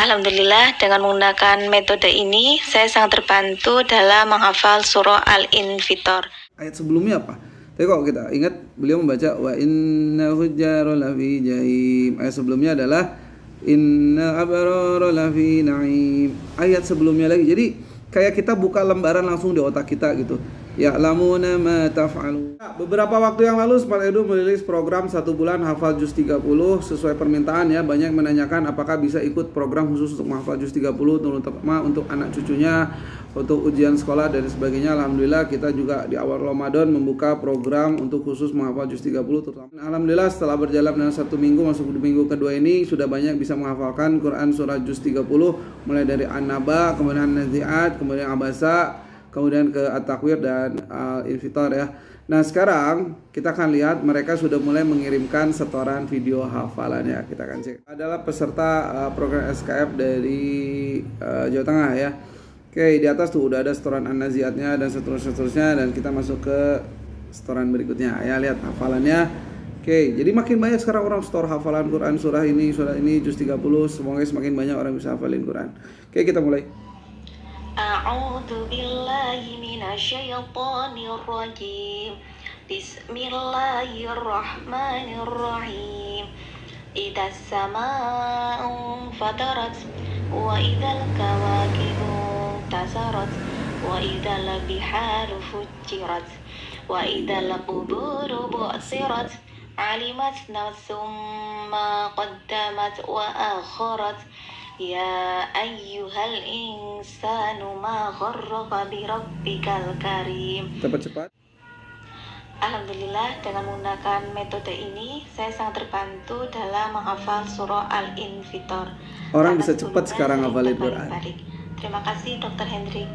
Alhamdulillah, dengan menggunakan metode ini, saya sangat terbantu dalam menghafal surah Al-Infitor. Ayat sebelumnya apa? Tapi kalau kita ingat, beliau membaca wa inna hujjara lafi jahim. Ayat sebelumnya adalah inna abrara lafi na'im. Ayat sebelumnya lagi. Jadi kayak kita buka lembaran langsung di otak kita gitu. Ya'lamuna ma taf'alun. Beberapa waktu yang lalu Smart Edu merilis program 1 bulan hafal juz 30 sesuai permintaan ya. Banyak menanyakan apakah bisa ikut program khusus untuk menghafal juz 30 terutama untuk anak cucunya, untuk ujian sekolah dan sebagainya. Alhamdulillah kita juga di awal Ramadan membuka program untuk khusus menghafal juz 30 terutama. Alhamdulillah setelah berjalan dengan 1 minggu masuk di minggu kedua ini sudah banyak bisa menghafalkan Quran surah juz 30 mulai dari An-Naba, kemudian An-Nazi'at, kemudian Abasa, kemudian ke At-Takwir dan Al-Infitor ya. Nah sekarang kita akan lihat mereka sudah mulai mengirimkan setoran video hafalannya. Kita akan cek. Adalah peserta program SKF dari Jawa Tengah ya. Oke, di atas tuh udah ada setoran An-Nazi'atnya dan seterusnya dan kita masuk ke setoran berikutnya ya. Lihat hafalannya. Oke, jadi makin banyak sekarang orang setor hafalan Quran surah ini juz 30. Semoga semakin banyak orang bisa hafalin Quran. Oke, kita mulai. A'udzu billahi minasyaitonir rajim. Bismillahirrahmanirrahim. Idzas samaa'u fatarat wa idzal kawakibu tasarat wa idzal biharu fujirat wa idzal quburu bu'sirat alimat nafsum ma qaddamat wa akharat. Ya ayyuhal insanu ma gharraka bi rabbikal karim. Cepat-cepat. Alhamdulillah, dengan menggunakan metode ini saya sangat terbantu dalam menghafal surah Al-Infitor. Orang bisa cepat sekarang hafalin Quran. Terima kasih Dr. Hendrik.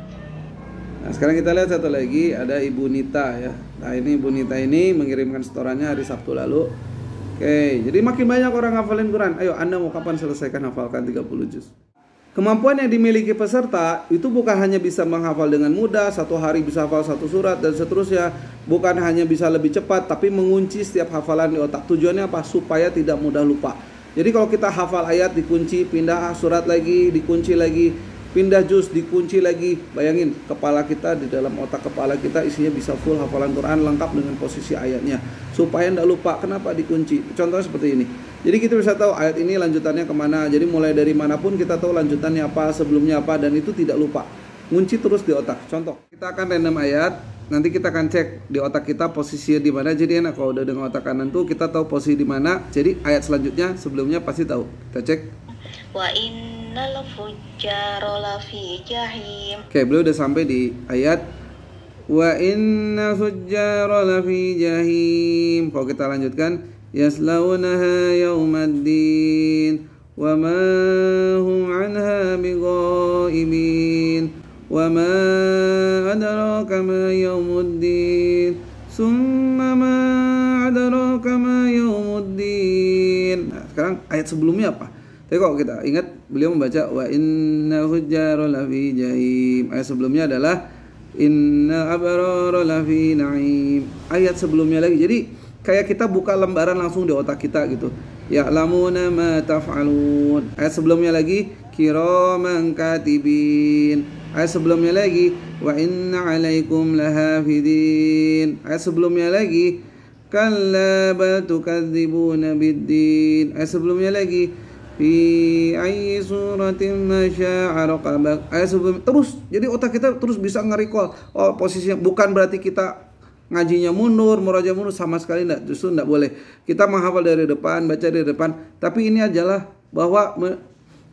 Nah sekarang kita lihat satu lagi, ada Ibu Nita ya. Nah ini Ibu Nita ini mengirimkan setorannya hari Sabtu lalu. Oke, jadi makin banyak orang hafalin Quran. Ayo, Anda mau kapan selesaikan hafalkan 30 juz? Kemampuan yang dimiliki peserta itu bukan hanya bisa menghafal dengan mudah, satu hari bisa hafal 1 surat dan seterusnya. Bukan hanya bisa lebih cepat, tapi mengunci setiap hafalan di otak. Tujuannya apa? Supaya tidak mudah lupa. Jadi kalau kita hafal ayat dikunci, pindah surat lagi, dikunci lagi, pindah juz, dikunci lagi. Bayangin, kepala kita, di dalam otak kepala kita isinya bisa full hafalan Quran lengkap dengan posisi ayatnya. Supaya tidak lupa, kenapa dikunci? Contohnya seperti ini. Jadi kita bisa tahu ayat ini lanjutannya kemana. Jadi mulai dari manapun kita tahu lanjutannya apa, sebelumnya apa, dan itu tidak lupa. Ngunci terus di otak. Contoh, kita akan random ayat. Nanti kita akan cek di otak kita posisinya di mana. Jadi enak kalau udah dengan otak kanan tuh kita tahu posisi di mana. Jadi ayat selanjutnya sebelumnya pasti tahu. Kita cek. Wa innal fujjara lafi jahim. Oke, beliau udah sampai di ayat wa inna fujjara lafi jahim. Kalau kita lanjutkan yaslaunaha yaumaddin wa ma hum anha bighaibin wa ma adraka ma yaumuddin summa ma adraka ma yaumuddin. Nah, sekarang ayat sebelumnya apa? Tapi kalau kita ingat, beliau membaca wa inna hujjara lafi jahim. Ayat sebelumnya adalah inna abrara lafi na'im. Ayat sebelumnya lagi. Jadi kayak kita buka lembaran langsung di otak kita gitu. Ya'lamuna ma taf'alun. Ayat sebelumnya lagi kiraman katibin. Ayat sebelumnya lagi wa inna 'alaikum lahafidin. Ayat sebelumnya lagi kalla bal tukadzibuna biddin. Ayat sebelumnya lagi fi ayyi suratin masya'a raqabak. Ayat sebelum terus, jadi otak kita terus bisa nge-recall. Oh, posisinya bukan berarti kita ngajinya mundur, muraja mundur, sama sekali enggak. Justru enggak boleh. Kita menghafal dari depan, baca dari depan, tapi ini adalah bahwa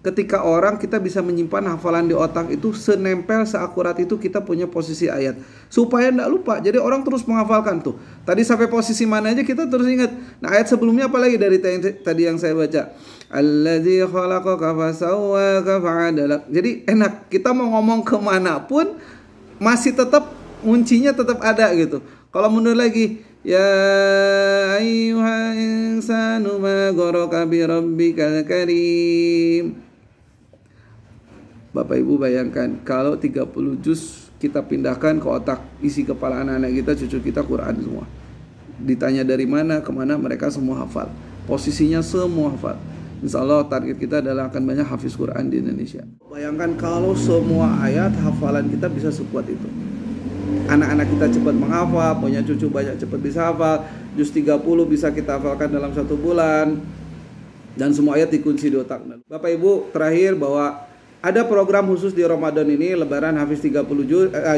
ketika orang kita bisa menyimpan hafalan di otak itu senempel, seakurat itu kita punya posisi ayat. Supaya enggak lupa. Jadi orang terus menghafalkan tuh. Tadi sampai posisi mana aja kita terus ingat. Nah, ayat sebelumnya apa lagi dari tadi yang saya baca? Alladzi khalaqaka fasawwaka fa'adalak. Jadi enak, kita mau ngomong kemanapun masih tetap kuncinya tetap ada gitu. Kalau mundur lagi, ya ayyuhal insanu ma gharraka bi rabbikal karim. Bapak Ibu bayangkan kalau 30 juz kita pindahkan ke otak isi kepala anak-anak kita, cucu kita Quran semua. Ditanya dari mana, kemana, mereka semua hafal. Posisinya semua hafal. Insya Allah target kita adalah akan banyak hafiz Quran di Indonesia. Bayangkan kalau semua ayat hafalan kita bisa sekuat itu. Anak-anak kita cepat menghafal, punya cucu banyak cepat bisa hafal, juz 30 bisa kita hafalkan dalam 1 bulan, dan semua ayat dikunci di otak. Bapak Ibu, terakhir bahwa ada program khusus di Ramadan ini, Lebaran Hafiz 30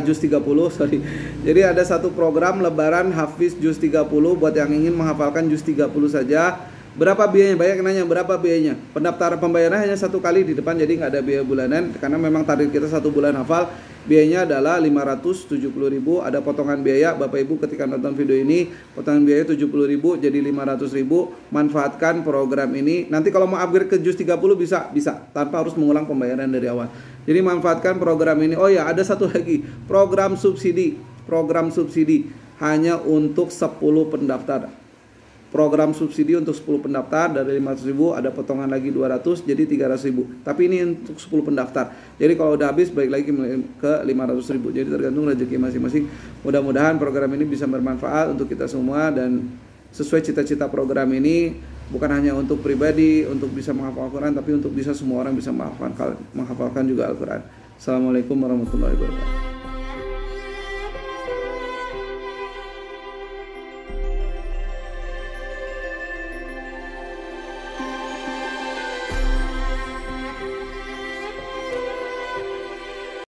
juz 30, sorry. Jadi ada satu program Lebaran Hafiz juz 30 buat yang ingin menghafalkan juz 30 saja. Berapa biayanya? Banyak yang nanya berapa biayanya. Pendaftaran pembayaran hanya 1 kali di depan, jadi nggak ada biaya bulanan karena memang target kita 1 bulan hafal. Biayanya adalah 570.000, ada potongan biaya. Bapak Ibu ketika nonton video ini, potongan biaya 70.000 jadi 500.000. Manfaatkan program ini. Nanti kalau mau upgrade ke juz 30 bisa tanpa harus mengulang pembayaran dari awal. Jadi manfaatkan program ini. Oh ya, ada satu lagi, program subsidi hanya untuk 10 pendaftar. Program subsidi untuk 10 pendaftar dari 500.000 ada potongan lagi 200 jadi 300.000. Tapi ini untuk 10 pendaftar. Jadi kalau udah habis balik lagi ke 500.000. Jadi tergantung rezeki masing-masing. Mudah-mudahan program ini bisa bermanfaat untuk kita semua dan sesuai cita-cita program ini bukan hanya untuk pribadi untuk bisa menghafal Al-Quran, tapi untuk bisa semua orang bisa menghafalkan juga Al-Quran. Assalamualaikum warahmatullahi wabarakatuh.